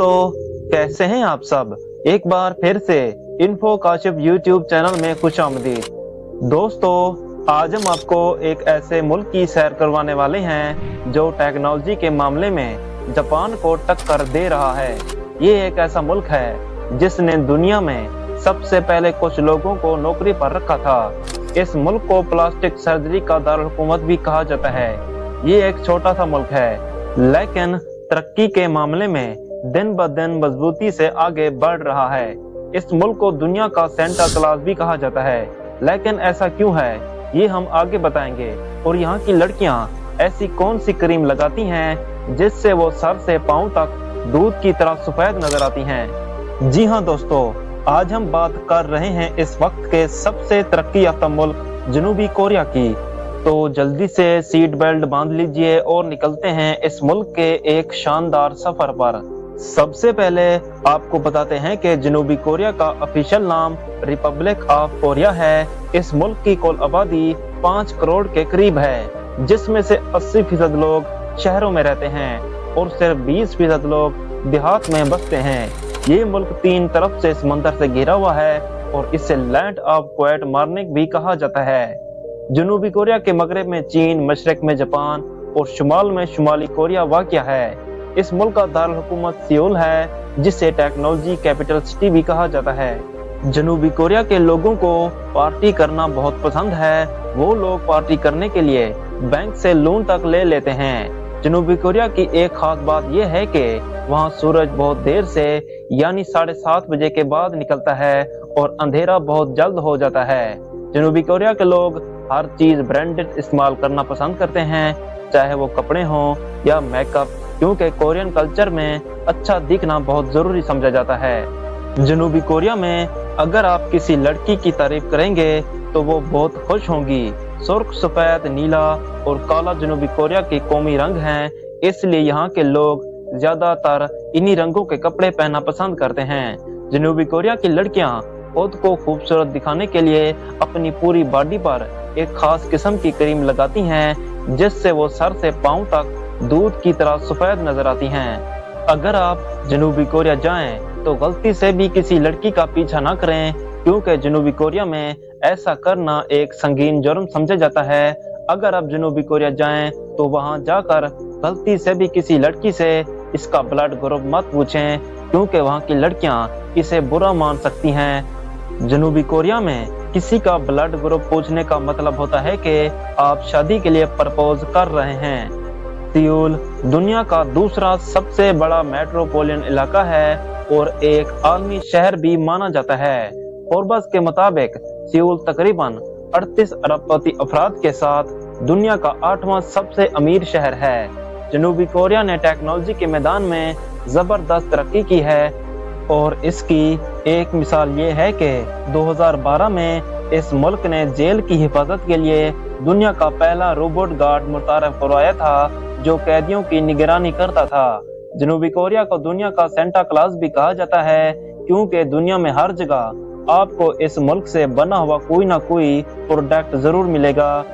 दोस्तों, कैसे हैं आप सब। एक बार फिर से इन्फो काशिफ यूट्यूब चैनल में खुशामदीद। दोस्तों, आज हम आपको एक ऐसे मुल्क की सैर करवाने वाले हैं जो टेक्नोलॉजी के मामले में जापान को टक्कर दे रहा है। ये एक ऐसा मुल्क है जिसने दुनिया में सबसे पहले कुछ लोगों को नौकरी पर रखा था। इस मुल्क को प्लास्टिक सर्जरी का दारुल हुकूमत भी कहा जाता है। ये एक छोटा सा मुल्क है, लेकिन तरक्की के मामले में दिन ब दिन मजबूती से आगे बढ़ रहा है। इस मुल्क को दुनिया का सेंटा क्लास भी कहा जाता है, लेकिन ऐसा क्यों है ये हम आगे बताएंगे। और यहाँ की लड़कियाँ ऐसी कौन सी क्रीम लगाती हैं जिससे वो सर से पांव तक दूध की तरह सफेद नजर आती हैं। जी हाँ दोस्तों, आज हम बात कर रहे हैं इस वक्त के सबसे तरक्की याफ्ता मुल्क जनूबी कोरिया की। तो जल्दी से सीट बेल्ट बांध लीजिए और निकलते हैं इस मुल्क के एक शानदार सफर पर। सबसे पहले आपको बताते हैं कि जनूबी कोरिया का ऑफिशियल नाम रिपब्लिक ऑफ कोरिया है। इस मुल्क की कुल आबादी 5 करोड़ के करीब है, जिसमें से 80% लोग शहरों में रहते हैं और सिर्फ 20% लोग देहात में बसते हैं। ये मुल्क 3 तरफ से समंदर से घिरा हुआ है और इसे लैंड ऑफ क्वाइट मॉर्निंग भी कहा जाता है। जनूबी कोरिया के मगरब में चीन, मशरक में जापान और शुमाल में शुमाली कोरिया वाक़या है। इस मुल्क का दारुल हुकूमत सियोल है, जिसे टेक्नोलॉजी कैपिटल सिटी भी कहा जाता है। जनूबी कोरिया के लोगों को पार्टी करना बहुत पसंद है। वो लोग पार्टी करने के लिए बैंक से लोन तक ले लेते हैं। जनूबी कोरिया की एक खास बात यह है कि वहाँ सूरज बहुत देर से यानी 7:30 बजे के बाद निकलता है और अंधेरा बहुत जल्द हो जाता है। जनूबी कोरिया के लोग हर चीज ब्रांडेड इस्तेमाल करना पसंद करते हैं, चाहे वो कपड़े हों या मेकअप, क्योंकि कोरियन कल्चर में अच्छा दिखना बहुत जरूरी समझा जाता है। जनूबी कोरिया में अगर आप किसी लड़की की तारीफ करेंगे तो वो बहुत खुश होंगी। सुर्ख, सफेद, नीला और काला जनूबी कोरिया के कौमी रंग हैं, इसलिए यहाँ के लोग ज्यादातर इन्हीं रंगों के कपड़े पहनना पसंद करते हैं। जनूबी कोरिया की लड़कियाँ खुद को खूबसूरत दिखाने के लिए अपनी पूरी बॉडी पर एक खास किस्म की क्रीम लगाती हैं, जिससे वो सर से पांव तक दूध की तरह सफेद नजर आती हैं। अगर आप जनूबी कोरिया जाएं तो गलती से भी किसी लड़की का पीछा ना करें, क्योंकि जनूबी कोरिया में ऐसा करना एक संगीन जुर्म समझा जाता है। अगर आप जनूबी कोरिया जाएं तो वहां जाकर गलती से भी किसी लड़की से इसका ब्लड ग्रुप मत पूछें, क्योंकि वहां की लड़कियां इसे बुरा मान सकती हैं। जनूबी कोरिया में किसी का ब्लड ग्रुप पूछने का मतलब होता है कि आप शादी के लिए प्रपोज कर रहे हैं। सियोल दुनिया का दूसरा सबसे बड़ा मेट्रोपॉलिटन इलाका है और एक आलमी शहर भी माना जाता है। फोर्ब्स के मुताबिक सियोल तकरीबन 38 अरबपति अफराद के साथ दुनिया का 8वां सबसे अमीर शहर है। जनूबी कोरिया ने टेक्नोलॉजी के मैदान में जबरदस्त तरक्की की है और इसकी एक मिसाल ये है कि 2012 में इस मुल्क ने जेल की हिफाजत के लिए दुनिया का पहला रोबोट गार्ड मुतारफ करवाया था, जो कैदियों की निगरानी करता था। जनूबी कोरिया को दुनिया का सेंटा क्लास भी कहा जाता है, क्योंकि दुनिया में हर जगह आपको इस मुल्क से बना हुआ कोई ना कोई प्रोडक्ट जरूर मिलेगा।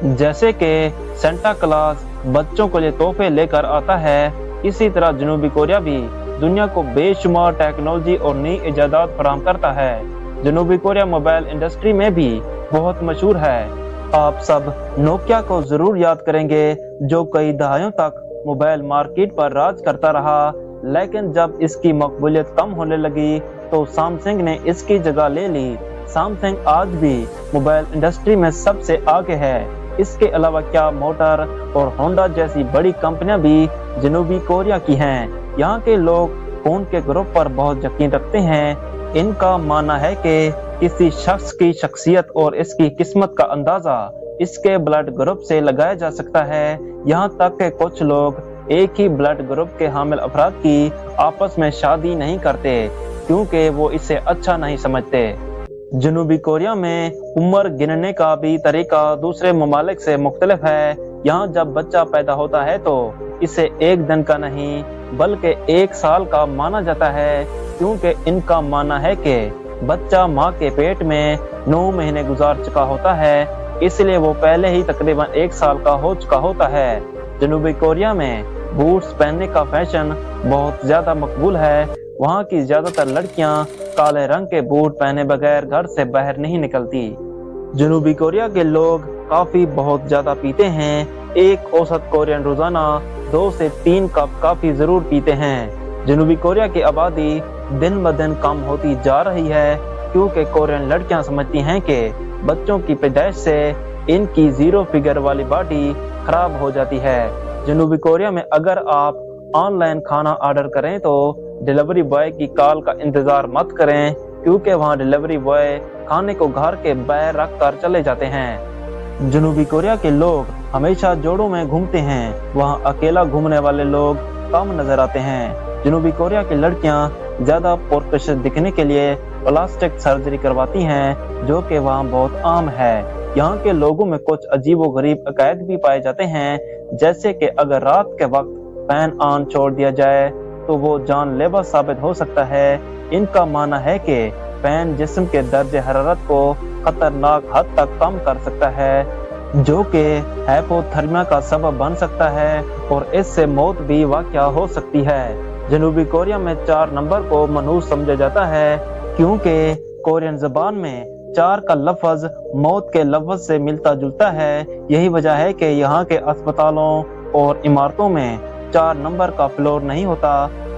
जैसे कि सेंटा क्लास बच्चों के लिए तोहफे लेकर आता है, इसी तरह जनूबी कोरिया भी दुनिया को बेशुमार टेक्नोलॉजी और नई इजादात फराहम करता है। जनूबी कोरिया मोबाइल इंडस्ट्री में भी बहुत मशहूर है। आप सब नोकिया को जरूर याद करेंगे, जो कई दहाइयों तक मोबाइल मार्केट पर राज करता रहा, लेकिन जब इसकी मकबूलियत कम होने लगी तो सैमसंग ने इसकी जगह ले ली। सैमसंग आज भी मोबाइल इंडस्ट्री में सबसे आगे है। इसके अलावा क्या मोटर और होंडा जैसी बड़ी कंपनियां भी जनूबी कोरिया की हैं। यहाँ के लोग फोन के ग्रुप पर बहुत यकीन रखते हैं। इनका मानना है कि किसी शख्स की शख्सियत और इसकी किस्मत का अंदाजा इसके ब्लड ग्रुप से लगाया जा सकता है। यहाँ तक कि कुछ लोग एक ही ब्लड ग्रुप के हामिल अफराद की आपस में शादी नहीं करते, क्योंकि वो इसे अच्छा नहीं समझते। जनूबी कोरिया में उम्र गिनने का भी तरीका दूसरे ममालिक से मुख्तलिफ है। यहाँ जब बच्चा पैदा होता है तो इसे 1 दिन का नहीं बल्कि 1 साल का माना जाता है, क्योंकि इनका मानना है कि बच्चा माँ के पेट में 9 महीने गुजार चुका होता है, इसलिए वो पहले ही तकरीबन 1 साल का हो चुका होता है। जनूबी कोरिया में बूट्स पहनने का फैशन बहुत ज्यादा मकबूल है। वहाँ की ज्यादातर लड़कियां काले रंग के बूट पहने बगैर घर से बाहर नहीं निकलती। जनूबी कोरिया के लोग काफी बहुत ज्यादा पीते हैं। एक औसत कोरियन रोजाना 2 से 3 कप काफी जरूर पीते हैं। जनूबी कोरिया की आबादी दिन ब दिन कम होती जा रही है क्योंकि कोरियन लड़कियां समझती हैं कि बच्चों की पैदाइश से इनकी जीरो फिगर वाली बॉडी खराब हो जाती है। जनूबी कोरिया में अगर आप ऑनलाइन खाना ऑर्डर करें तो डिलीवरी बॉय की कॉल का इंतजार मत करें क्योंकि वहां डिलीवरी बॉय खाने को घर के बाहर रख कर चले जाते हैं। जनूबी कोरिया के लोग हमेशा जोड़ों में घूमते हैं। वहां अकेला घूमने वाले लोग कम नजर आते हैं। जनूबी कोरिया की लड़कियां ज्यादा पुरकशिश दिखने के लिए प्लास्टिक सर्जरी करवाती हैं जो कि वहां बहुत आम है। यहाँ के लोगों में कुछ अजीबोगरीब अकायद भी पाए जाते हैं, जैसे कि अगर रात के वक्त फैन ऑन छोड़ दिया जाए तो वो जानलेवा साबित हो सकता है। इनका मानना है कि फैन जिस्म के दर्जे हरारत को खतरनाक हद तक कम कर सकता है जो कि हाइपोथर्मिया का सबब बन सकता है और इससे मौत भी वाक़या हो सकती है। जनूबी कोरिया में 4 नंबर को मनहूस समझा जाता है क्योंकि कोरियन ज़बान में 4 का लफ्ज मौत के लफ्ज से मिलता जुलता है। यही वजह है कि यहाँ के अस्पतालों और इमारतों में 4 नंबर का फ्लोर नहीं होता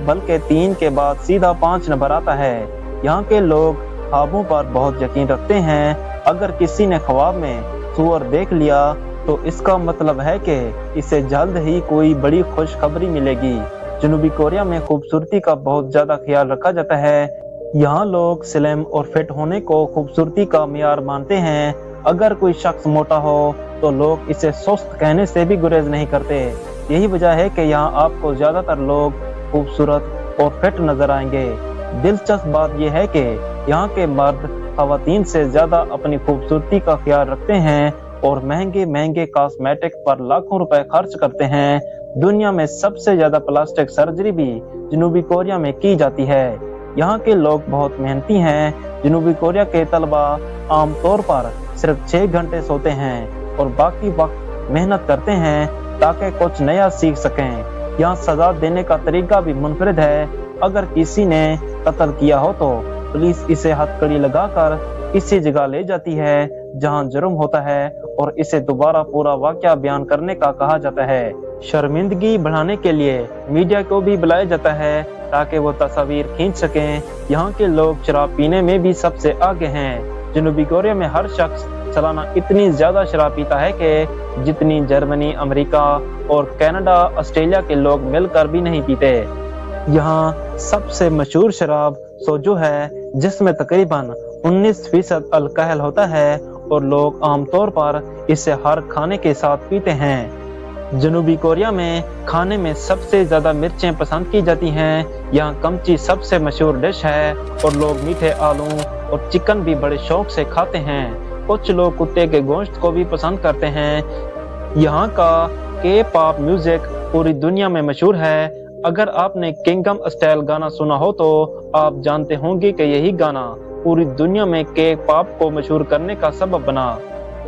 बल्कि 3 के बाद सीधा 5 नंबर आता है। यहाँ के लोग ख्वाबों पर बहुत यकीन रखते हैं। अगर किसी ने ख्वाब में सूअर देख लिया तो इसका मतलब है कि इसे जल्द ही कोई बड़ी खुशखबरी मिलेगी। जनूबी कोरिया में खूबसूरती का बहुत ज्यादा ख्याल रखा जाता है। यहाँ लोग स्लिम और फिट होने को खूबसूरती का मियार मानते हैं। अगर कोई शख्स मोटा हो तो लोग इसे सुस्त कहने से भी गुरेज नहीं करते। यही वजह है कि यहाँ आपको ज्यादातर लोग खूबसूरत और फिट नजर आएंगे। दिलचस्प बात यह है कि यहाँ के मर्द खवातीन से ज्यादा अपनी खूबसूरती का ख्याल रखते हैं और महंगे महंगे कॉस्मेटिक्स पर लाखों रुपए खर्च करते हैं। दुनिया में सबसे ज्यादा प्लास्टिक सर्जरी भी जनूबी कोरिया में की जाती है। यहाँ के लोग बहुत मेहनती हैं। जनूबी कोरिया के तलबा आमतौर पर सिर्फ 6 घंटे सोते हैं और बाकी वक्त मेहनत करते हैं ताकि कुछ नया सीख सकें। यहाँ सजा देने का तरीका भी मुनफरिद है। अगर किसी ने कत्ल किया हो तो पुलिस इसे हथकड़ी लगाकर किसी जगह ले जाती है जहां जुर्म होता है और इसे दोबारा पूरा वाकया बयान करने का कहा जाता है। शर्मिंदगी बढ़ाने के लिए मीडिया को भी बुलाया जाता है ताकि वो तस्वीर खींच सकें। यहाँ के लोग शराब पीने में भी सबसे आगे हैं। जनूबी कोरिया में हर शख्स सालाना इतनी ज्यादा शराब पीता है कि जितनी जर्मनी, अमेरिका और कनाडा, ऑस्ट्रेलिया के लोग मिलकर भी नहीं पीते। यहाँ सबसे मशहूर शराब सोजो है जिसमें तकरीबन 19% अल्कोहल होता है और लोग आमतौर पर इसे हर खाने के साथ पीते हैं। जनूबी कोरिया में खाने में सबसे ज्यादा मिर्चें पसंद की जाती हैं। यहाँ कमची सबसे मशहूर डिश है और लोग मीठे आलू और चिकन भी बड़े शौक से खाते हैं। कुछ लोग कुत्ते के गोश्त को भी पसंद करते हैं। यहाँ का के-पॉप म्यूजिक पूरी दुनिया में मशहूर है। अगर आपने किंगडम स्टाइल गाना सुना हो तो आप जानते होंगे कि यही गाना पूरी दुनिया में के-पॉप को मशहूर करने का सबब बना।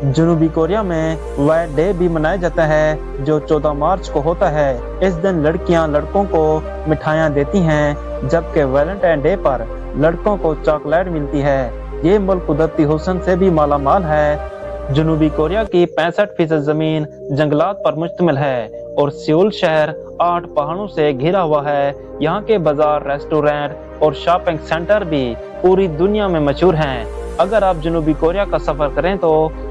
जनूबी कोरिया में वाइट डे भी मनाया जाता है जो 14 मार्च को होता है। इस दिन लड़कियां लड़कों को मिठाइयां देती हैं जबकि वैलेंटाइन डे पर लड़कों को चॉकलेट मिलती है। ये मुल्क कुदरती हुस्न से भी माला माल है। जनूबी कोरिया की 65% जमीन जंगलात पर मुश्तमिल है और सियोल शहर 8 पहाड़ों से घिरा हुआ है। यहाँ के बाजार, रेस्टोरेंट और शॉपिंग सेंटर भी पूरी दुनिया में मशहूर हैं। अगर आप जनूबी कोरिया का सफर करें तो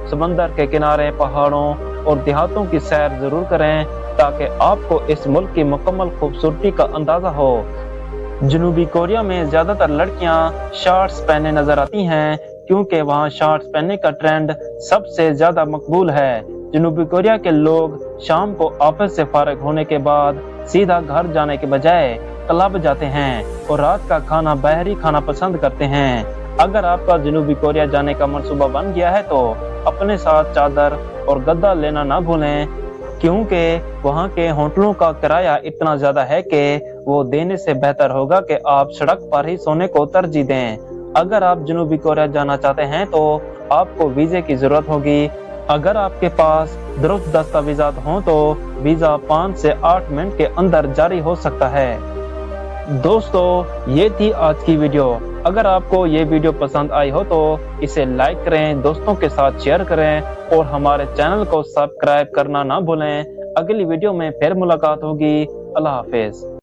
समंदर के किनारे, पहाड़ों और देहातों की सैर जरूर करें ताकि आपको इस मुल्क की मुकम्मल खूबसूरती का अंदाजा हो। जनूबी कोरिया में ज्यादातर लड़कियां शॉर्ट्स पहने नजर आती हैं क्योंकि वहां शॉर्ट्स पहनने का ट्रेंड सबसे ज्यादा मकबूल है। जनूबी कोरिया के लोग शाम को ऑफिस से फारिग होने के बाद सीधा घर जाने के बजाय क्लब जाते हैं और रात का खाना बाहरी खाना पसंद करते हैं। अगर आपका जनूबी कोरिया जाने का मंसूबा बन गया है तो अपने साथ चादर और गद्दा लेना ना भूलें क्योंकि वहाँ के होटलों का किराया इतना ज्यादा है कि वो देने से बेहतर होगा कि आप सड़क पर ही सोने को तरजीह दें। अगर आप जनूबी कोरिया जाना चाहते हैं तो आपको वीजे की जरूरत होगी। अगर आपके पास درست دستاویزات ہوں تو ویزا 5 سے 8 منٹ کے اندر جاری ہو سکتا ہے۔ دوستو یہ تھی آج کی ویڈیو۔ اگر آپ کو یہ ویڈیو پسند آئی ہو تو اسے لائک کریں، دوستوں کے ساتھ شیئر کریں اور ہمارے چینل کو سبسکرائب کرنا نہ بھولیں۔ اگلی ویڈیو میں پھر ملاقات ہوگی۔ اللہ حافظ۔